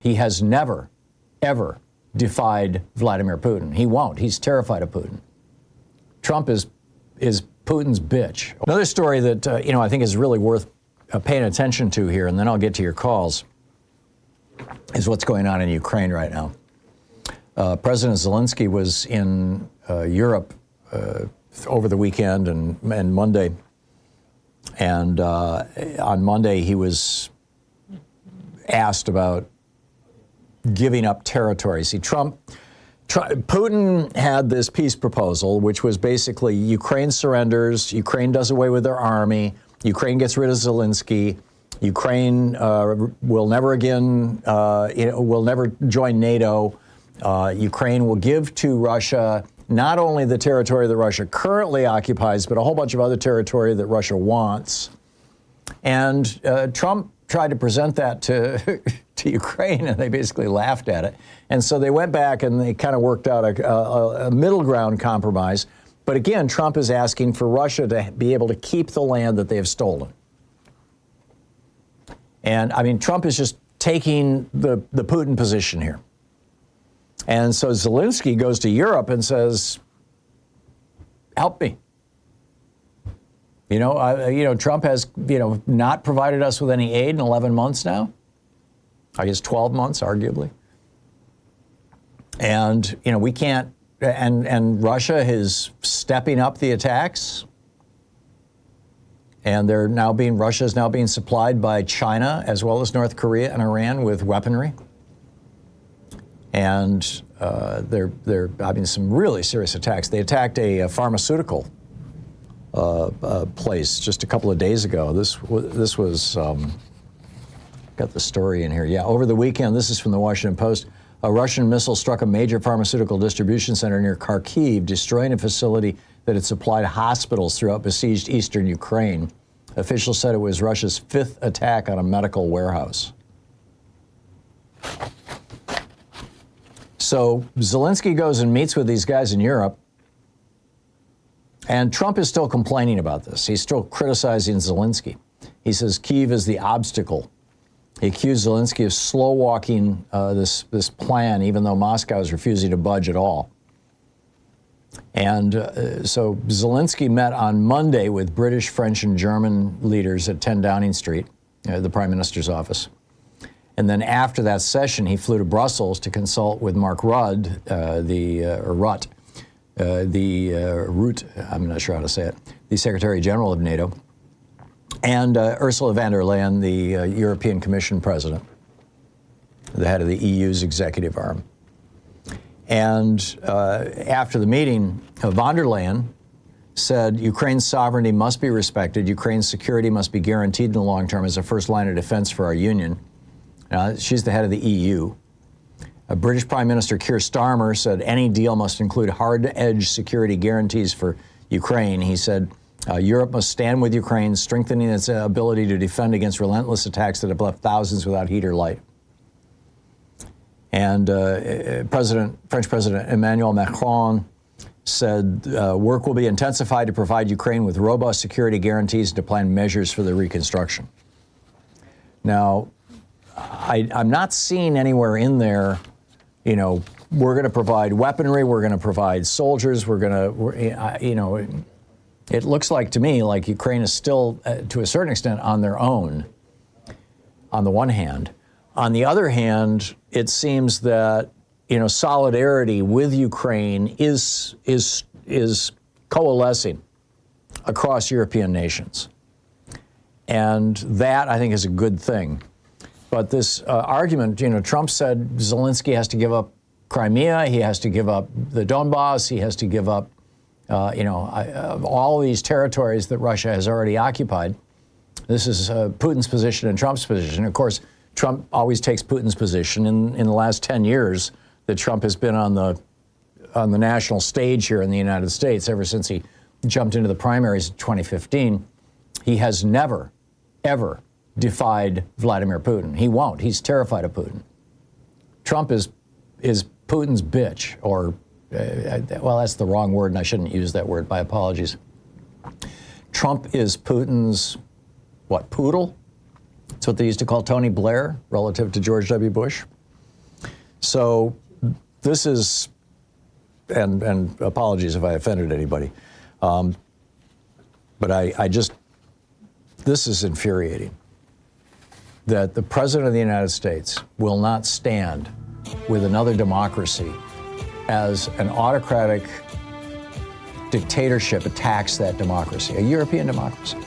He has never, ever defied Vladimir Putin. He won't. He's terrified of Putin. Trump is Putin's bitch. Another story that, I think is really worth paying attention to here, and then I'll get to your calls, is what's going on in Ukraine right now. President Zelensky was in Europe over the weekend and Monday. And on Monday, he was asked about giving up territory. See, Putin had this peace proposal, which was basically Ukraine surrenders, Ukraine does away with their army, Ukraine gets rid of Zelensky, Ukraine will never again, will never join NATO. Ukraine will give to Russia not only the territory that Russia currently occupies, but a whole bunch of other territory that Russia wants. And Trump tried to present that to Ukraine, and they basically laughed at it. And so they went back and they kind of worked out a middle ground compromise. But again, Trump is asking for Russia to be able to keep the land that they have stolen. And I mean, Trump is just taking the Putin position here. And so Zelensky goes to Europe and says, help me. Trump has, not provided us with any aid in 11 months now. I guess 12 months, arguably. And, we can't, and Russia is stepping up the attacks. And Russia is now being supplied by China as well as North Korea and Iran with weaponry. And they're having some really serious attacks. They attacked a pharmaceutical place just a couple of days ago. This was got the story in here. Yeah, over the weekend, this is from the Washington Post. A Russian missile struck a major pharmaceutical distribution center near Kharkiv, destroying a facility that had supplied hospitals throughout besieged eastern Ukraine. Officials said it was Russia's fifth attack on a medical warehouse. So Zelensky goes and meets with these guys in Europe, and Trump is still complaining about this. He's still criticizing Zelensky. He says Kyiv is the obstacle. He accused Zelensky of slow-walking this plan, even though Moscow is refusing to budge at all. And so Zelensky met on Monday with British, French, and German leaders at 10 Downing Street, the Prime Minister's office. And then after that session, he flew to Brussels to consult with Mark Rutte, I'm not sure how to say it, the Secretary General of NATO, and Ursula von der Leyen, the European Commission President, the head of the EU's executive arm. And after the meeting, von der Leyen said Ukraine's sovereignty must be respected, Ukraine's security must be guaranteed in the long term as a first line of defense for our union. She's the head of the EU. British Prime Minister Keir Starmer said any deal must include hard-edge security guarantees for Ukraine. He said Europe must stand with Ukraine, strengthening its ability to defend against relentless attacks that have left thousands without heat or light. And French President Emmanuel Macron said work will be intensified to provide Ukraine with robust security guarantees and to plan measures for the reconstruction. Now, I'm not seeing anywhere in there, we're going to provide weaponry, we're going to provide soldiers, it looks like to me like Ukraine is still, to a certain extent, on their own, on the one hand. On the other hand, it seems that, solidarity with Ukraine is coalescing across European nations. And that, I think, is a good thing. But this argument, Trump said Zelensky has to give up Crimea, he has to give up the Donbass, he has to give up, all these territories that Russia has already occupied. This is Putin's position and Trump's position. Of course, Trump always takes Putin's position. In the last 10 years that Trump has been on the national stage here in the United States, ever since he jumped into the primaries in 2015, he has never, ever defied Vladimir Putin. He won't. He's terrified of Putin. Trump is Putin's bitch, or, well, that's the wrong word, and I shouldn't use that word. My apologies. Trump is Putin's, poodle? That's what they used to call Tony Blair relative to George W. Bush. So this is, and apologies if I offended anybody, but I just, this is infuriating, that the President of the United States will not stand with another democracy as an autocratic dictatorship attacks that democracy, a European democracy.